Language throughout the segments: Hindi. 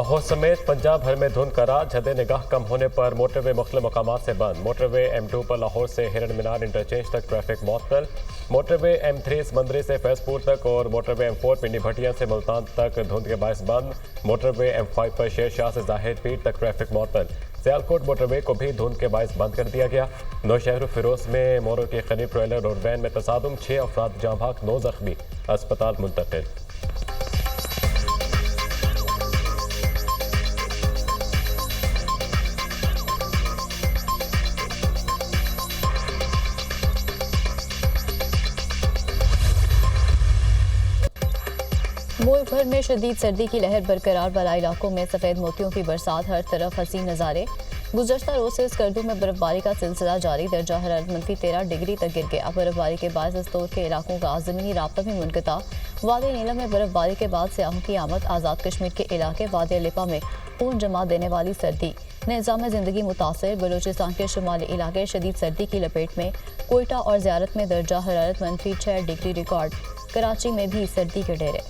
लाहौर समेत पंजाब भर में धुंध का राज। हद निगाह कम होने पर मोटरवे मुख्तलिफ मकामात से बंद। मोटरवे M2 पर लाहौर से हिरन मीनार इंटरचेंज तक ट्रैफिक मुअत्तल। मोटरवे M3 समंदरी से फैजपुर तक और मोटरवे M4 पिंडी भटिया से मुल्तान तक धुंध के बायस बंद। मोटरवे M5 पर शेर शाह से जाहिर पीर तक ट्रैफिक मुअत्तल। सियालकोट मोटरवे को भी धुंध के बायस बंद कर दिया गया। नौशहर फिरोज में मोरों के करीब ट्रेलर और वैन में तसादुम, 6 अफराद जाँ भाग, 9 जख्मी, अस्पताल मुंतकिल। मुल्क भर में शदीद सर्दी की लहर बरकरार। बला इलाकों में सफ़ेद मोतियों की बरसात, हर तरफ हसीन नज़ारे। गुज़श्ता रोज़ से स्कर्दू में बर्फबारी का सिलसिला जारी। दर्जा हरारत -13 डिग्री तक गिर गया। बर्फबारी के बाद अस्तोर के इलाकों का ज़मीनी राब्ता भी मुनक़ता। वादी नीलम में बर्फबारी के बाद सियाहों की आमद। आज़ाद कश्मीर के इलाके वादी लिपा में ऊन जमा देने वाली सर्दी। निज़ाम ज़िंदगी मुतासर। बलूचिस्तान के शुमाली इलाके शदीद सर्दी की लपेट में। कोयटा और ज़ियारत में दर्जा हरारत -6 डिग्री रिकॉर्ड। कराची में भी सर्दी के डेरे।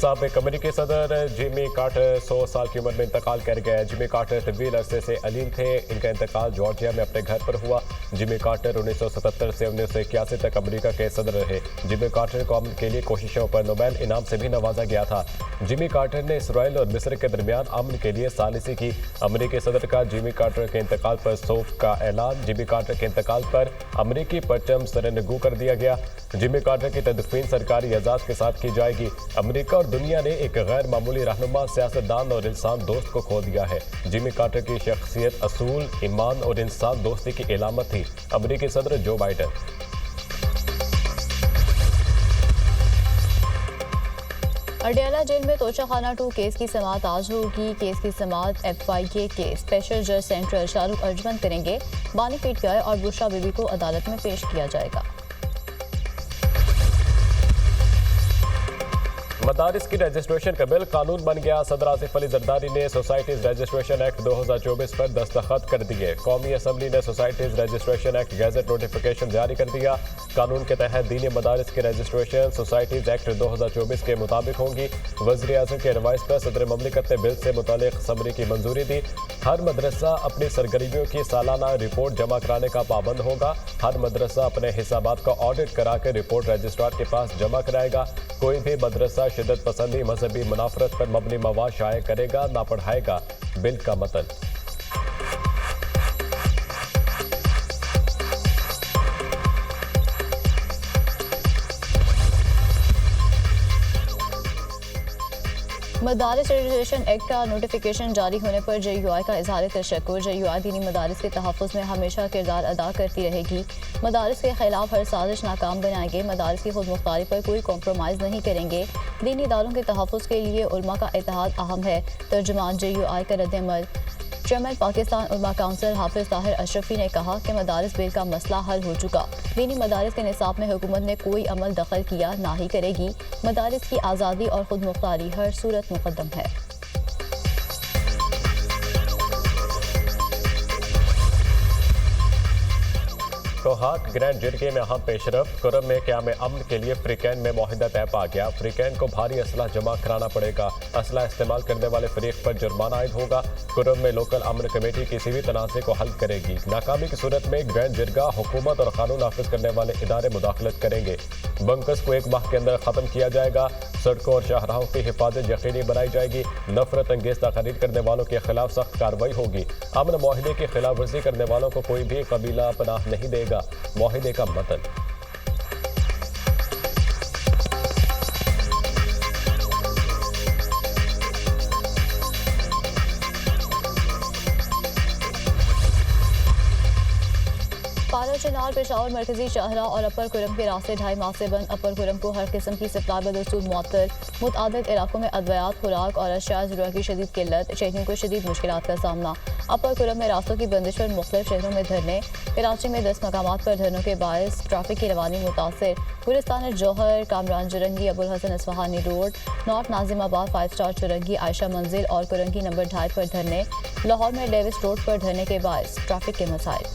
साबिक अमरीकी सदर जिमी कार्टर 100 साल की उम्र में इंतकाल कर गए। जिमी कार्टर तवील अरसे से अलीम थे। इनका इंतकाल जॉर्जिया में अपने घर पर हुआ। जिमी कार्टर 1977 से 1981 तक अमरीका के सदर रहे। जिमी कार्टर को अमन के लिए कोशिशों पर नोबेल इनाम से भी नवाजा गया था। जिमी कार्टर ने इसराइल और मिस्र के दरमियान अमन के लिए सालिसी की। अमरीकी सदर का जिमी कार्टर के इंतकाल पर सोफ का ऐलान। जिमी कार्टर के इंतकाल पर अमरीकी परचम सरनगू कर दिया गया। जिमी कार्टर की तदफीन सरकारी एजाज के साथ की जाएगी। अमरीका और दुनिया ने एक गैर मामूली रहनुमा, सियासतदान और इंसान दोस्त को खो दिया है। जिमी कार्टर की शख्सियत असूल, ईमान और इंसान दोस्ती की इलामत थी। अमरीकी सदर जो बाइडन। अडयाला जेल में तोशाखाना 2 केस की समाअत आज होगी। केस की समाअत FIA के स्पेशल जज सेंट्रल शाहरुख अर्जमंद करेंगे। बानी पीट गए और बुशरा बीबी को अदालत में पेश किया जाएगा। मदारिस की रजिस्ट्रेशन का बिल कानून बन गया। सदर आसिफ अली जरदारी ने सोसाइटीज रजिस्ट्रेशन एक्ट 2024 पर दस्तखत कर दिए। कौमी असम्बली ने societies registration act gadget notification जारी कर दिया। कानून के तहत दीनी मदारिस की रजिस्ट्रेशन सोसाइटीज एक्ट 2024 के मुताबिक होंगी। वज़ीर आज़म के एडवाइस पर सदर ममलिकत ने बिल से मुतालिक समरी की मंजूरी दी। हर मदरसा अपनी सरगर्मियों की सालाना रिपोर्ट जमा कराने का पाबंद होगा। हर मदरसा अपने हिसाबात का ऑडिट करा कर रिपोर्ट रजिस्ट्रार के पास जमा कराएगा। कोई भी मदरसा शिद्दत पसंदी, मजहबी मुनाफरत पर मबनी मवाद शाये करेगा ना पढ़ाएगा। बिल का मतन। मदारिस रजिस्ट्रेशन एक्ट का नोटिफिकेशन जारी होने पर JUI का इजहार तशक्कुर। JUI दीनी मदारिस के तहफ़्फ़ुज़ में हमेशा किरदार अदा करती रहेगी। मदारिस के खिलाफ हर साजिश नाकाम बनाएंगे। मदारिस की खुद मुख्तारी पर कोई कॉम्प्रोमाइज़ नहीं करेंगे। दीनी इदारों के तहफ़्फ़ुज़ के लिए उलमा का इत्तेहाद अहम है। तर्जुमान JUI का रद्द-ए-अमल। चेयरमैन पाकिस्तान उलमा काउंसिल हाफिज ताहिर अशरफी ने कहा कि मदारिस बिल का मसला हल हो चुका। दीनी मदारिस के निसाब में हुकूमत ने कोई अमल दखल किया ना ही करेगी। मदारिस की आज़ादी और खुद मुख्तारी हर सूरत मुकद्दम है। कोहाट ग्रैंड जिरगे में अहम पेशरफ। कुरम में क़याम अमन के लिए फ्रीकैन में मुआहिदा तय पा गया। फ्रीकैन को भारी असला जमा कराना पड़ेगा। असला इस्तेमाल करने वाले फरीक पर जुर्माना आयद होगा। कुरम में लोकल अमन कमेटी किसी भी तनाज़े को हल करेगी। नाकामी की सूरत में ग्रैंड जिरगा हुकूमत और कानून नाफिज करने वाले इदारे मुदाखलत करेंगे। बंकस को 1 माह के अंदर ख़त्म किया जाएगा। सड़कों और शाहराहों की हिफाजत यकीनी बनाई जाएगी। नफरत अंगेज तकरीर करने वालों के खिलाफ सख्त कार्रवाई होगी। अमन मुआहिदे की खिलाफ वर्जी करने वालों को कोई भी कबीला पनाह नहीं देगा। मुआहिदे का मतन। चिनार पेशावर मरकजी शाहरा और अपर कुरम के रास्ते 2.5 माह से बंद। अपर कुरम को हर किस्म की सप्लाई बदस्तूर मुअत्तल। मुतअद्दिद इलाकों में अद्वियात, खुराक और अशिया ज़रूरत की शदीद किल्लत। शहरियों को शदीद मुश्किलात का सामना। अपर कुरम में रास्तों की बंदिश पर मुख्तलिफ शहरों में धरने। कराची में 10 मकामात पर धरनों के बायस ट्रैफिक की रवानी मुतासर। Gulistan Jauhar, Kamran Chowrangi, Abul Hasan Isphahani road, north Nazimabad 5 star Chowrangi, Ayesha Manzil और कुरंगी नंबर 2.5 पर धरने। लाहौर में डेविस रोड पर धरने के बायस ट्रैफिक के मसाइल।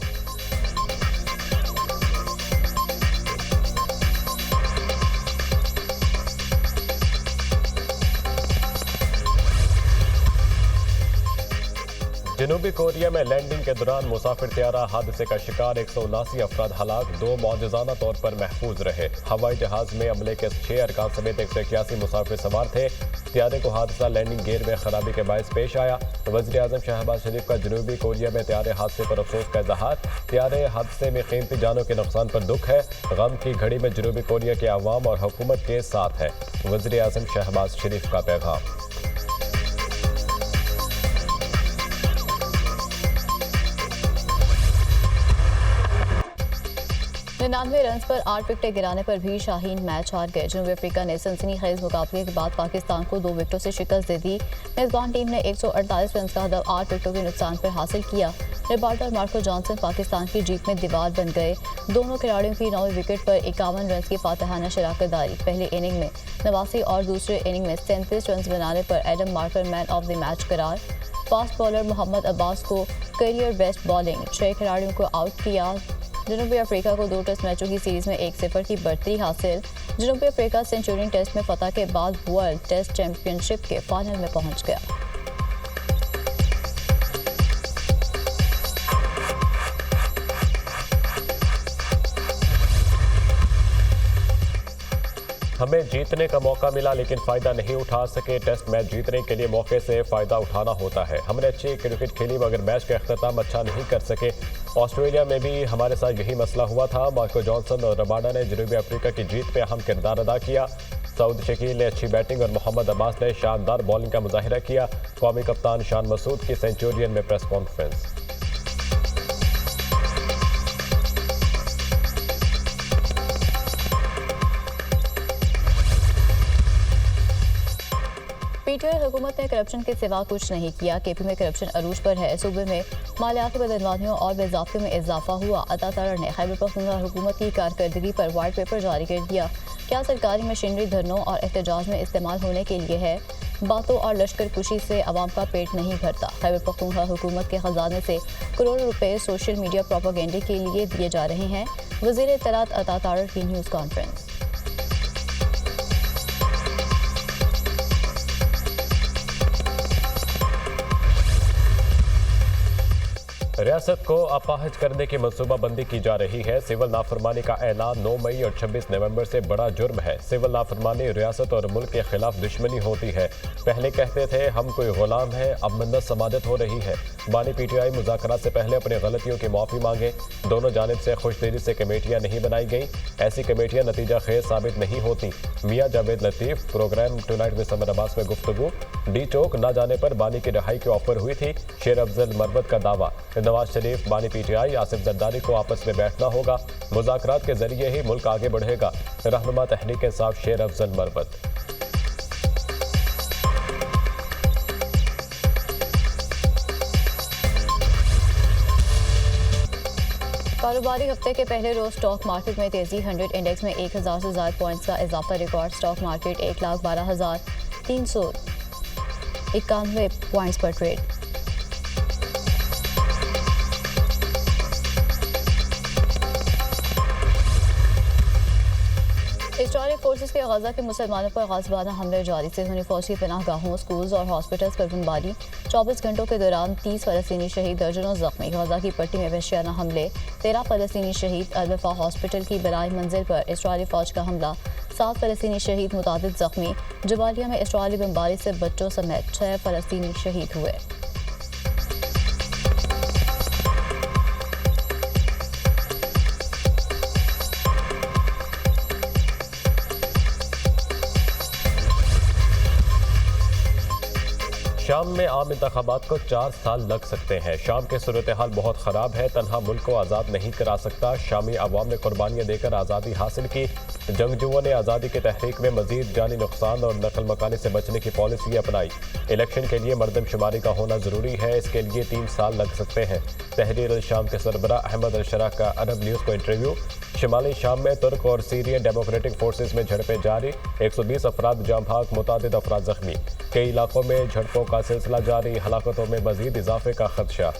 जनूबी कोरिया में लैंडिंग के दौरान मुसाफिर त्यारा हादसे का शिकार 179 अफराद हलाक, 2 मौजूदाना तौर पर महफूज रहे। हवाई जहाज में अमले के 6 अरकान समेत 181 मुसाफिर सवार थे। त्यारे को हादसा लैंडिंग गियर में खराबी के बायस पेश आया। वज़ीर आज़म शहबाज शरीफ का जनूबी कोरिया में त्यारे हादसे पर अफसोस का इजहार। त्यारे हादसे में कीमती जानों के नुकसान पर दुख है। गम की घड़ी में जनूबी कोरिया के अवाम और हुकूमत के साथ है। वज़ीर आज़म शहबाज शरीफ का पैगाम। 99 रन पर 8 विकेटें गिराने पर भी शाहीन मैच हार गए। जनूबी अफ्रीका ने सनसनीखेज मुकाबले के बाद पाकिस्तान को 2 विकेटों से शिकस्त दे दी। मेजबान टीम ने 148 रन का हदफ 8 विकेटों के नुकसान पर हासिल किया। रिबार्टो और मार्को जॉनसन पाकिस्तान की जीत में दीवार बन गए। दोनों खिलाड़ियों की 9वीं विकेट पर 51 रन की फातहाना शराकतदारी। पहले इनिंग में 89 और दूसरे इनिंग में 37 रन बनाने पर Adam marker man of the match करार। फास्ट बॉलर मोहम्मद अब्बास को करियर बेस्ट बॉलिंग, 6 खिलाड़ियों को आउट किया। जनूबी अफ्रीका को 2 टेस्ट मैचों की सीरीज में 1-0 की बढ़ती हासिल। जनूबी अफ्रीका सेंचुरियन टेस्ट में फतह के बाद वर्ल्ड टेस्ट चैंपियनशिप के फाइनल में पहुंच गया। हमें जीतने का मौका मिला लेकिन फ़ायदा नहीं उठा सके। टेस्ट मैच जीतने के लिए मौके से फ़ायदा उठाना होता है। हमने अच्छी क्रिकेट खेली मगर मैच का अख्ताम अच्छा नहीं कर सके। ऑस्ट्रेलिया में भी हमारे साथ यही मसला हुआ था। मार्को जॉनसन और रबाडा ने जनूबी अफ्रीका की जीत में अहम किरदार अदा किया। सऊद शकील ने अच्छी बैटिंग और मोहम्मद अब्बास ने शानदार बॉलिंग का मुजाहिरा किया। कौमी कप्तान शान मसूद की सेंचुरियन में प्रेस कॉन्फ्रेंस। पीटीआई हुकूमत ने करप्शन के सिवा कुछ नहीं किया। केपी में करप्शन अरूज पर है। सूबे में मालियाती बदनवाजियों और बेज़ाब्ते में इजाफा हुआ। अता तारड़ ने खैबर पख्तूनख्वा हुकूमत की कारकर्दगी पर वाइट पेपर जारी कर दिया। क्या सरकारी मशीनरी धरनों और एहतजाज में इस्तेमाल होने के लिए है? बातों और लश्कर कुशी से अवाम का पेट नहीं भरता। खैबर पख्तूनख्वा हुकूमत के खजाने से करोड़ों रुपए सोशल मीडिया प्रोपेगेंडे के लिए दिए जा रहे हैं। वज़ीर इत्तलात अता तारड़ की न्यूज़ कॉन्फ्रेंस। रियासत को अपाहज करने की मनसूबाबंदी की जा रही है। सिविल नाफरमानी का ऐलान 9 मई और 26 नवंबर से बड़ा जुर्म है। सिविल नाफरमानी रियासत और मुल्क के खिलाफ दुश्मनी होती है। पहले कहते थे हम कोई गुलाम है, अब मन्नत समादत हो रही है। बानी पीटीआई मुज़ाकरात से पहले अपनी गलतियों की माफ़ी मांगे। दोनों जानिब से खुशदिली से कमेटियाँ नहीं बनाई गई। ऐसी कमेटियाँ नतीजा खेज साबित नहीं होती। मियाँ Javed Latif programme tonight with Samar Abbas में गुफ्तगू। डी चौक न जाने पर बानी की रिहाई की ऑफर हुई थी। शेर अफजल मरबत का दावा। नवाज शरीफ, बानी पीटीआई, आसिफ जरदारी को आपस में बैठना होगा। मुज़ाकरात के जरिए ही मुल्क आगे बढ़ेगा। रहनुमा तहरीक इंसाफ शेर अफजल मरबत। कारोबारी हफ्ते के पहले रोज स्टॉक मार्केट में तेजी। 100 इंडेक्स में 1000 से ज्यादा पॉइंट्स का इजाफा रिकॉर्ड। स्टॉक मार्केट 1,12,391 पॉइंट्स पर ट्रेड। इस्राइली फोर्सेस के गजा के मुसलमानों पर गाज़िबाना हमले जारी। सिहूनी फौज की पनाहगाहों, स्कूल्स और हॉस्पिटल्स पर बमबारी। 24 घंटों के दौरान 30 फ़लस्तीनी शहीद, दर्जनों जख्मी। गजा की पट्टी में वहशियाना हमले, 13 फ़लस्तीनी शहीद। अल-वफा हॉस्पिटल की बलाई मंजिल पर इस्राइली फौज का हमला, 7 फ़लस्तीनी शहीद, मुतादिद जख्मी। जबालिया में इस्राइली बमबारी से बच्चों समेत 6 फ़लस्तीनी शहीद हुए। शाम में आम इंतखाबात को 4 साल लग सकते हैं। शाम की सूरत हाल बहुत ख़राब है। तन्हा मुल्क को आज़ाद नहीं करा सकता। शामी अवाम ने कुर्बानियाँ देकर आज़ादी हासिल की। जंगजुओं ने आज़ादी की तहरीक में मजीद जानी नुकसान और नकल मकानी से बचने की पॉलिसी अपनाई। इलेक्शन के लिए मरदमशुमारी का होना ज़रूरी है। इसके लिए 3 साल लग सकते हैं। तहरीर अल शाम के सरबरा अहमद अल शरा का अरब न्यूज़ को इंटरव्यू। शिमाली शाम में तुर्क और सीरियन डेमोक्रेटिक फोर्सेस में झड़पें जारी। 120 अफराद जाम भाग, मुतादिद अफराद जख्मी। कई इलाकों में झड़पों का सिलसिला जारी। हलाकतों में मजीद इजाफे का खदशा।